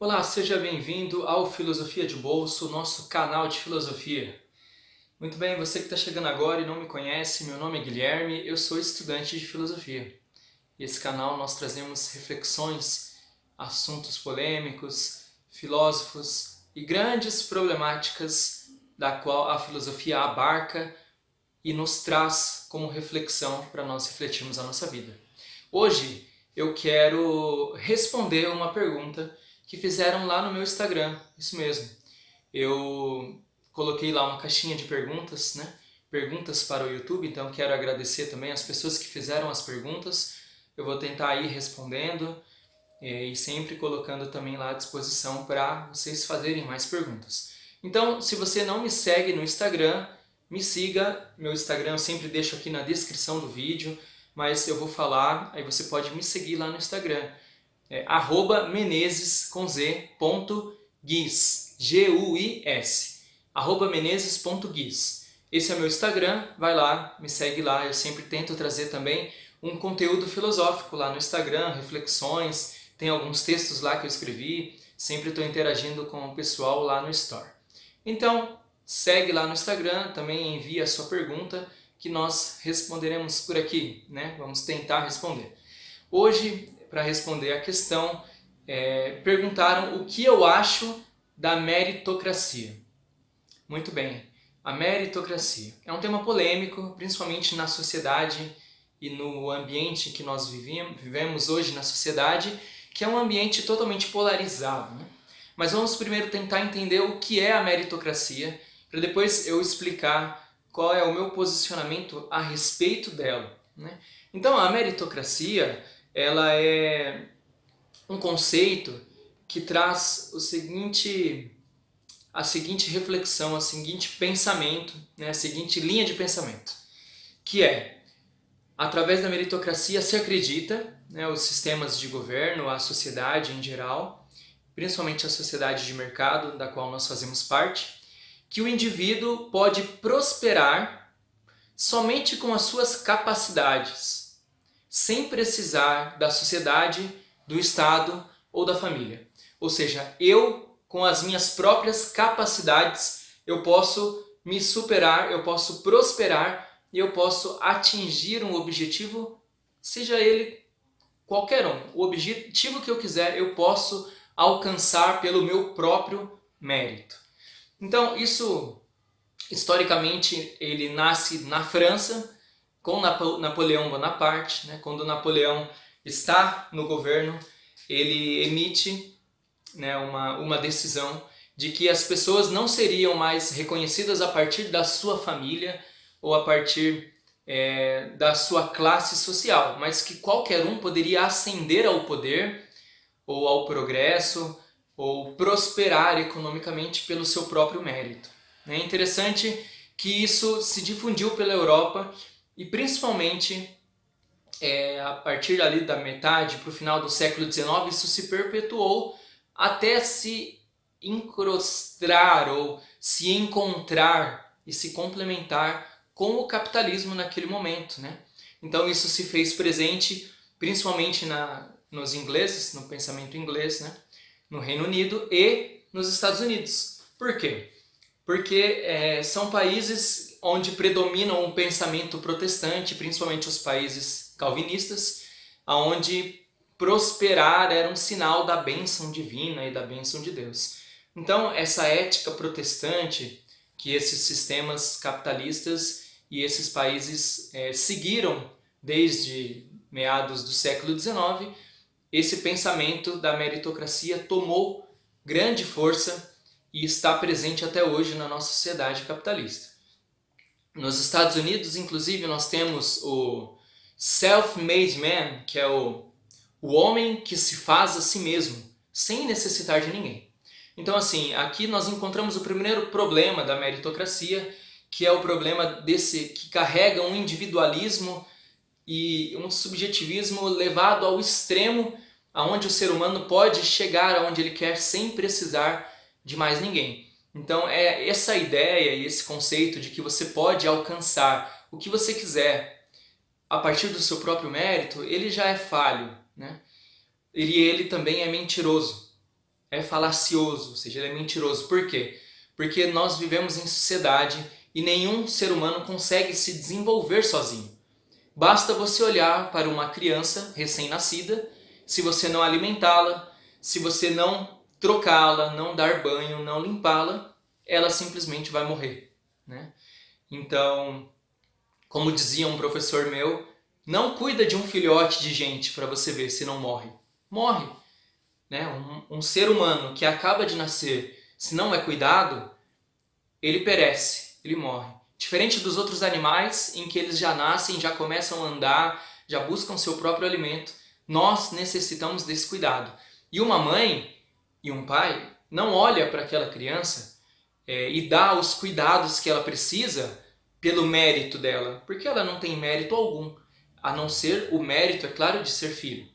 Olá, seja bem-vindo ao Filosofia de Bolso, nosso canal de filosofia. Muito bem, você que está chegando agora e não me conhece, meu nome é Guilherme, eu sou estudante de filosofia. Nesse canal nós trazemos reflexões, assuntos polêmicos, filósofos e grandes problemáticas da qual a filosofia abarca e nos traz como reflexão para nós refletirmos a nossa vida. Hoje eu quero responder uma pergunta que fizeram lá no meu Instagram, isso mesmo. Eu coloquei lá uma caixinha de perguntas, né? Perguntas para o YouTube, então quero agradecer também as pessoas que fizeram as perguntas. Eu vou tentar ir respondendo e sempre colocando também lá à disposição para vocês fazerem mais perguntas. Então, se você não me segue no Instagram, me siga. Meu Instagram eu sempre deixo aqui na descrição do vídeo, mas eu vou falar, aí você pode me seguir lá no Instagram. É @menezes com z, .guiz, G-U-I-S, @menezes.guiz. Esse é meu Instagram, vai lá, me segue lá, eu sempre tento trazer também um conteúdo filosófico lá no Instagram, reflexões, tem alguns textos lá que eu escrevi, sempre estou interagindo com o pessoal lá no Store. Então, segue lá no Instagram, também envia a sua pergunta que nós responderemos por aqui, né? Vamos tentar responder. Hoje, para responder a questão, perguntaram o que eu acho da meritocracia. Muito bem, a meritocracia é um tema polêmico, principalmente na sociedade e no ambiente que nós vivemos hoje na sociedade, que é um ambiente totalmente polarizado, né? Mas vamos primeiro tentar entender o que é a meritocracia, para depois eu explicar qual é o meu posicionamento a respeito dela, né? Então, a meritocracia ela é um conceito que traz a seguinte reflexão, o seguinte pensamento, né, a seguinte linha de pensamento, que é, através da meritocracia se acredita, né, os sistemas de governo, a sociedade em geral, principalmente a sociedade de mercado da qual nós fazemos parte, que o indivíduo pode prosperar somente com as suas capacidades, sem precisar da sociedade, do Estado ou da família. Ou seja, eu, com as minhas próprias capacidades, eu posso me superar, eu posso prosperar e eu posso atingir um objetivo, seja ele qualquer um. O objetivo que eu quiser, eu posso alcançar pelo meu próprio mérito. Então, isso, historicamente, ele nasce na França, com Napoleão Bonaparte, né? Quando Napoleão está no governo, ele emite, né, uma decisão de que as pessoas não seriam mais reconhecidas a partir da sua família ou a partir da sua classe social, mas que qualquer um poderia ascender ao poder ou ao progresso ou prosperar economicamente pelo seu próprio mérito. É interessante que isso se difundiu pela Europa e principalmente a partir ali da metade para o final do século XIX, isso se perpetuou até se incrustar ou se encontrar e se complementar com o capitalismo naquele momento, né? Então isso se fez presente principalmente nos ingleses, no pensamento inglês, né? No Reino Unido e nos Estados Unidos. Por quê? Porque são países onde predomina um pensamento protestante, principalmente os países calvinistas, onde prosperar era um sinal da bênção divina e da bênção de Deus. Então, essa ética protestante que esses sistemas capitalistas e esses países seguiram desde meados do século XIX, esse pensamento da meritocracia tomou grande força e está presente até hoje na nossa sociedade capitalista. Nos Estados Unidos, inclusive, nós temos o self-made man, que é o homem que se faz a si mesmo, sem necessitar de ninguém. Então, assim, aqui nós encontramos o primeiro problema da meritocracia, que é o problema desse que carrega um individualismo e um subjetivismo levado ao extremo, aonde o ser humano pode chegar aonde ele quer sem precisar de mais ninguém. Então é essa ideia e esse conceito de que você pode alcançar o que você quiser a partir do seu próprio mérito, ele já é falho, né? E ele também é mentiroso. é falacioso, ou seja, ele é mentiroso. Por quê? Porque nós vivemos em sociedade e nenhum ser humano consegue se desenvolver sozinho. Basta você olhar para uma criança recém-nascida, se você não alimentá-la, se você não trocá-la, não dar banho, não limpá-la, ela simplesmente vai morrer, né? Então, como dizia um professor meu, não cuida de um filhote de gente para você ver se não morre. Morre, né? Um ser humano que acaba de nascer, se não é cuidado, ele perece, ele morre. Diferente dos outros animais, em que eles já nascem, já começam a andar, já buscam seu próprio alimento, nós necessitamos desse cuidado. E uma mãe e um pai não olha para aquela criança e dá os cuidados que ela precisa pelo mérito dela, porque ela não tem mérito algum, a não ser o mérito, é claro, de ser filho.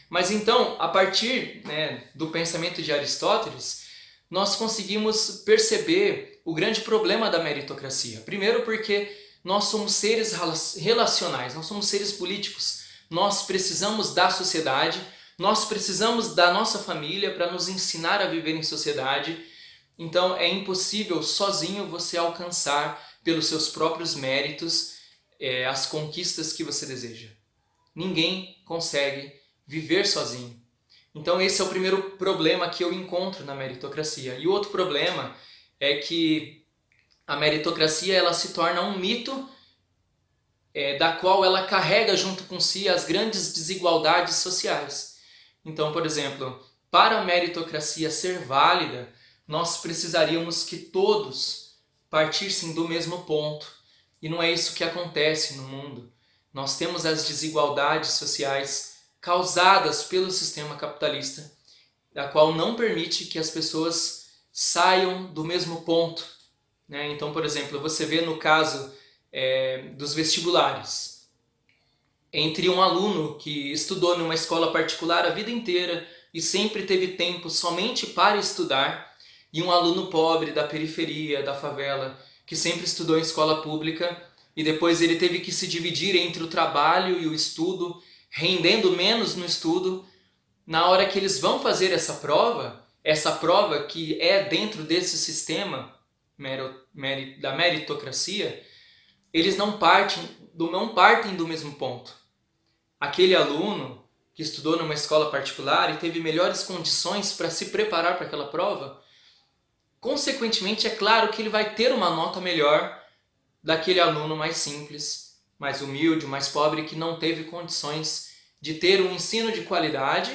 Mas então, a partir, né, do pensamento de Aristóteles, nós conseguimos perceber o grande problema da meritocracia. Primeiro porque nós somos seres relacionais, nós somos seres políticos. Nós precisamos da sociedade, nós precisamos da nossa família para nos ensinar a viver em sociedade. Então é impossível sozinho você alcançar pelos seus próprios méritos as conquistas que você deseja. Ninguém consegue viver sozinho. Então esse é o primeiro problema que eu encontro na meritocracia. E o outro problema é que a meritocracia ela se torna um mito da qual ela carrega junto com si as grandes desigualdades sociais. Então, por exemplo, para a meritocracia ser válida, nós precisaríamos que todos partissem do mesmo ponto. E não é isso que acontece no mundo. Nós temos as desigualdades sociais causadas pelo sistema capitalista, da qual não permite que as pessoas saiam do mesmo ponto, né? Então, por exemplo, você vê no caso dos vestibulares, entre um aluno que estudou numa escola particular a vida inteira e sempre teve tempo somente para estudar, e um aluno pobre da periferia, da favela, que sempre estudou em escola pública e depois ele teve que se dividir entre o trabalho e o estudo, rendendo menos no estudo. Na hora que eles vão fazer essa prova que é dentro desse sistema da meritocracia, eles não partem do mesmo ponto. Aquele aluno que estudou numa escola particular e teve melhores condições para se preparar para aquela prova, consequentemente, é claro que ele vai ter uma nota melhor daquele aluno mais simples, mais humilde, mais pobre, que não teve condições de ter um ensino de qualidade,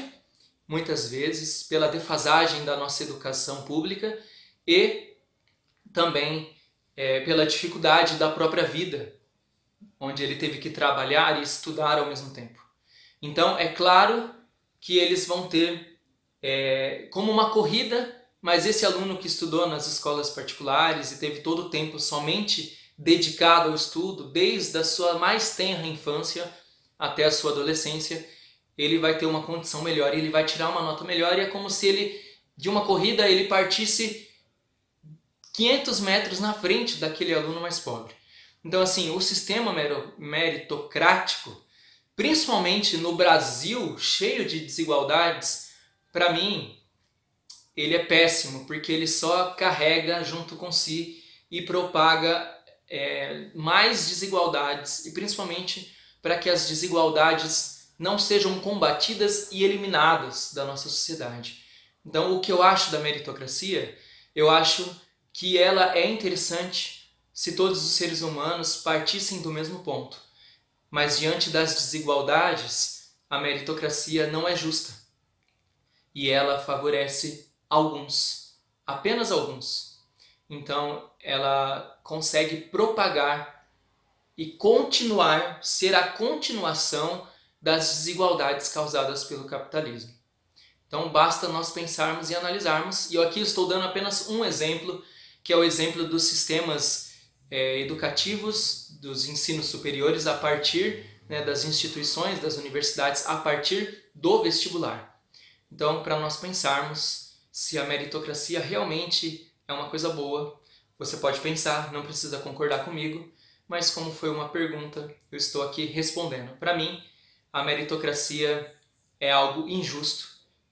muitas vezes pela defasagem da nossa educação pública e também pela dificuldade da própria vida, onde ele teve que trabalhar e estudar ao mesmo tempo. Então, é claro que eles vão ter como uma corrida, mas esse aluno que estudou nas escolas particulares e teve todo o tempo somente dedicado ao estudo, desde a sua mais tenra infância até a sua adolescência, ele vai ter uma condição melhor, ele vai tirar uma nota melhor, e é como se ele, de uma corrida, ele partisse 500 metros na frente daquele aluno mais pobre. Então, assim, o sistema meritocrático, principalmente no Brasil, cheio de desigualdades, para mim, ele é péssimo, porque ele só carrega junto com si e propaga mais desigualdades, e principalmente para que as desigualdades não sejam combatidas e eliminadas da nossa sociedade. Então, o que eu acho da meritocracia, eu acho que ela é interessante se todos os seres humanos partissem do mesmo ponto. Mas diante das desigualdades, a meritocracia não é justa. E ela favorece alguns, apenas alguns. Então, ela consegue propagar e continuar, ser a continuação das desigualdades causadas pelo capitalismo. Então, basta nós pensarmos e analisarmos. E eu aqui estou dando apenas um exemplo, que é o exemplo dos sistemas educativos, dos ensinos superiores, a partir das instituições, das universidades, a partir do vestibular. Então, para nós pensarmos se a meritocracia realmente é uma coisa boa, você pode pensar, não precisa concordar comigo, mas como foi uma pergunta, eu estou aqui respondendo. Para mim, a meritocracia é algo injusto,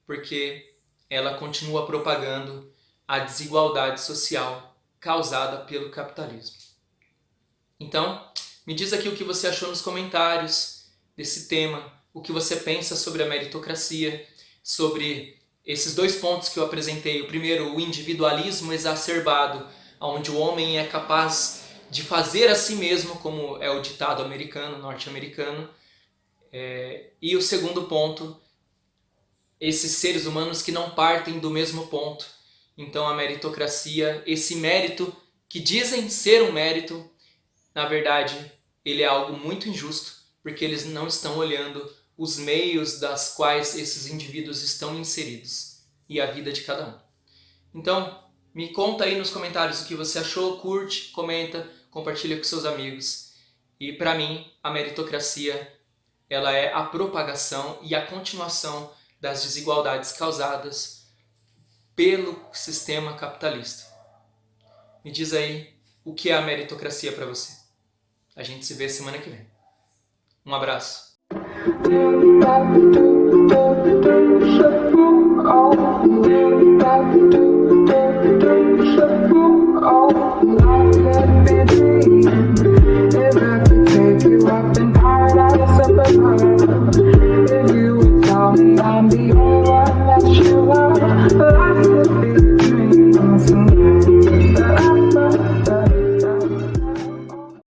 porque ela continua propagando a desigualdade social causada pelo capitalismo. Então, me diz aqui o que você achou nos comentários desse tema, o que você pensa sobre a meritocracia, sobre esses dois pontos que eu apresentei. O primeiro, o individualismo exacerbado, onde o homem é capaz de fazer a si mesmo, como é o ditado americano, norte-americano. E o segundo ponto, esses seres humanos que não partem do mesmo ponto. Então a meritocracia, esse mérito que dizem ser um mérito, na verdade ele é algo muito injusto, porque eles não estão olhando os meios das quais esses indivíduos estão inseridos e a vida de cada um. Então, me conta aí nos comentários o que você achou, curte, comenta, compartilha com seus amigos. E para mim, a meritocracia, ela é a propagação e a continuação das desigualdades causadas pelo sistema capitalista. Me diz aí o que é a meritocracia para você. A gente se vê semana que vem. Um abraço. Oh,